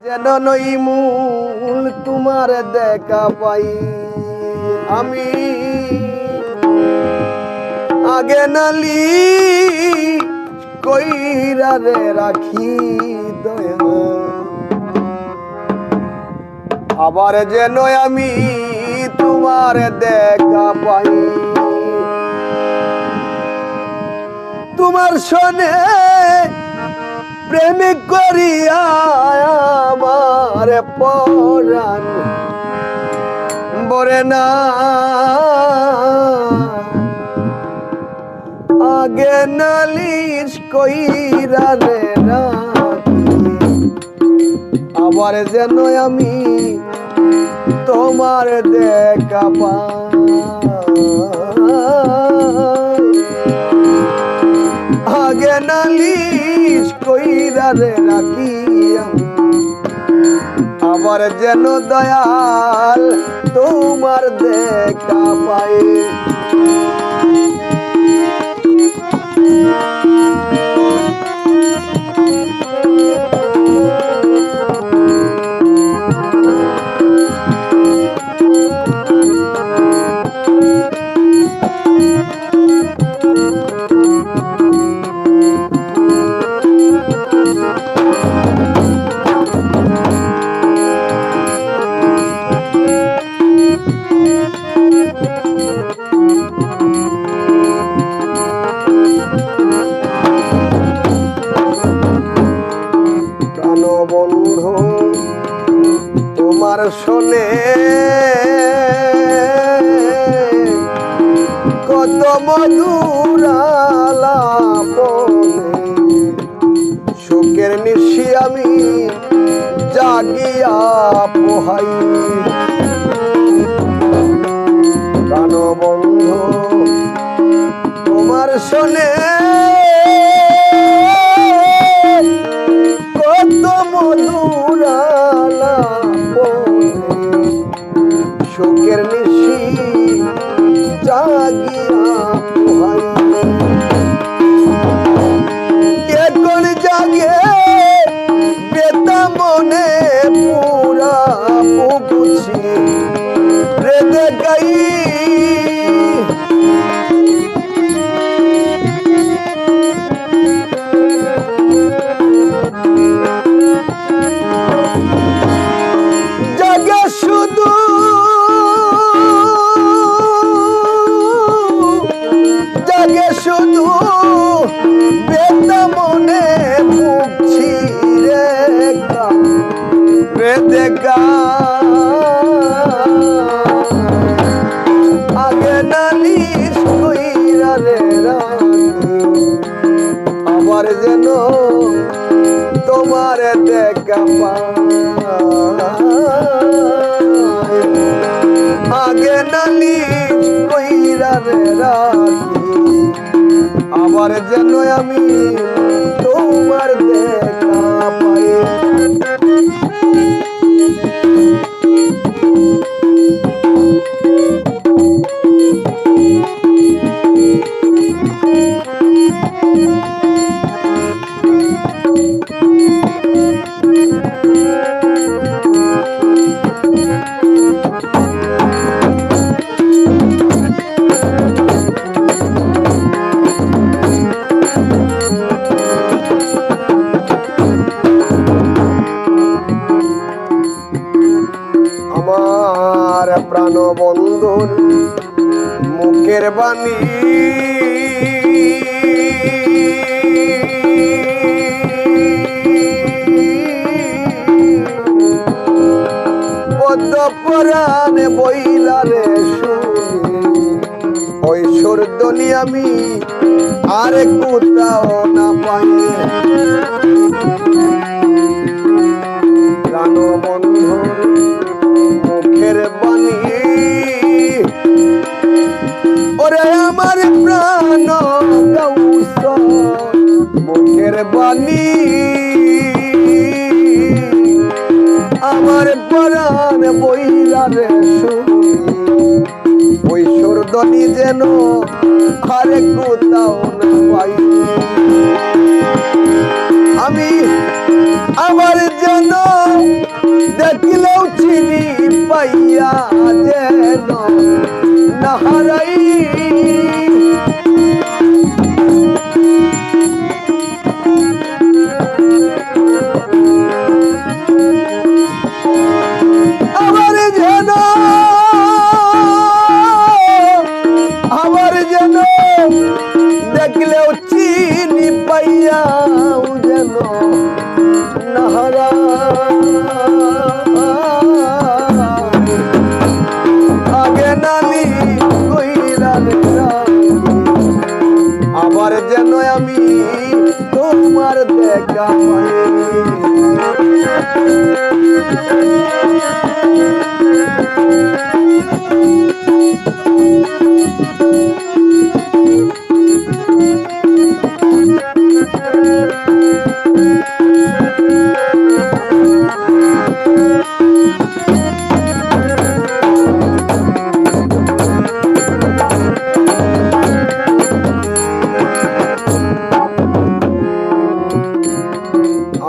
যেন নই মূল তোমার দেখা পাই আমি আগে নালি কইরা রে রাখি দয়া আবার যেন আমি তোমার দেখা পাই তোমার সনে প্রেম করিয়া আমার পরাণ বরে না আগে নালিশ কইরা রে আবার যেন আমি তোমার দেখা পাই আগে নালিশ কইরা রে রাখি আবার যেন দয়াল তোমার দেখা পাই বন্ধু তোমার শোনে কত মধুর আলাপনে সুখের নিশি আমি জাগিয়া পোহাই প্রাণ বন্ধু তোমার শোনে সুখের নিশি জাগিয়া পোহাই এখন জাগে বেতা মনে পুরা পুকুছি রে দেখাই জাগে শুধু শুধু বেতা মনে মুখছি রে দেখা আগে নালিশ কইরা রে আবার যেন তোমার দেখা পাই আগে নালিশ কইরা রে আবার যেন আমি তোমার দেখা পাই আমার প্রাণ বন্ধুর মুখের বাণী পদ্ম পরাণে বইলারে শুনি ওই সুরধ্বনি আমি আর কোথাও না পাই প্রাণ বন্ধুর মুখের বাণী ওরে আমার প্রাণ গাউস মুখের বাণী আমার প্রাণ বইলারে শুনি ওই সুরধ্বনি যেন আর কোথাও না পাই আমি আমার যেন দেখলেও চিনি পাইয়া যেন না হারাই আমার যেন দেখলেও চিনি পাইয়াও যেন না আগে নানি কইরা আবার যেন আমি তোমার দেখা পাই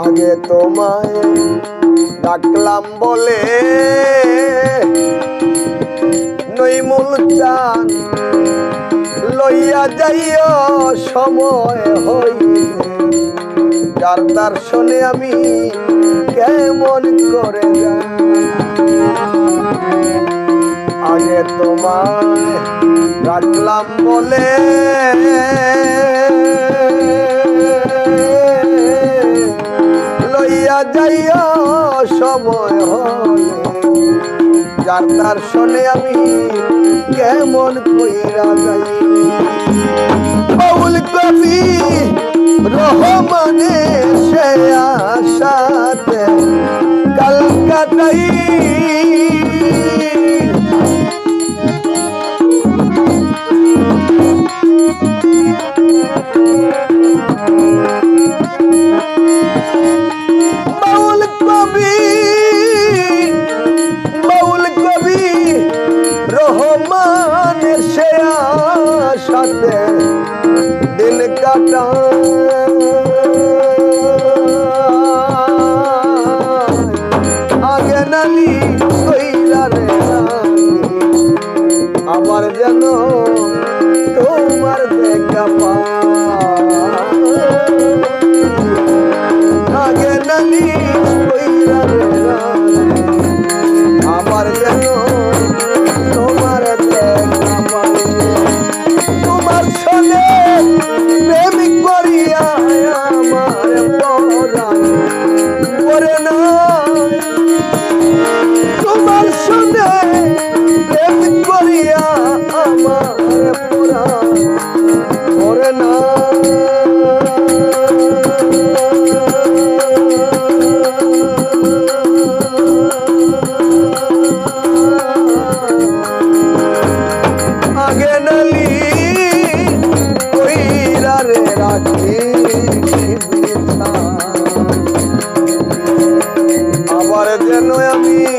আগে তোমায় ডাকলাম বলে নইমুল চান লইয়া যাইও সময় হইলে যার দর্শনে আমি কেমন করে যাই আগে তোমায় ডাকলাম বলে লইয়া যাইও সময় হলে যার দর্শনে আমি কেমন কইরা যাই বাউল কবি রহমানে সে আশাতে কলকাতাই রহমানের সে আশাতে দিন কাটা আগে নানি কইরা রে আমার যেন তোমার দেখা পাই আগে নানি কইরা রে আমার যেন তোমার দেখা পাই তোমার সঙ্গে প্রেমিক করিয়া আমার পরাণ করে না তোমার সঙ্গে প্রেমিক করিয়া আমার পরাণ করে না আগে নালি কইরা রে রাখি আবার যেন আমি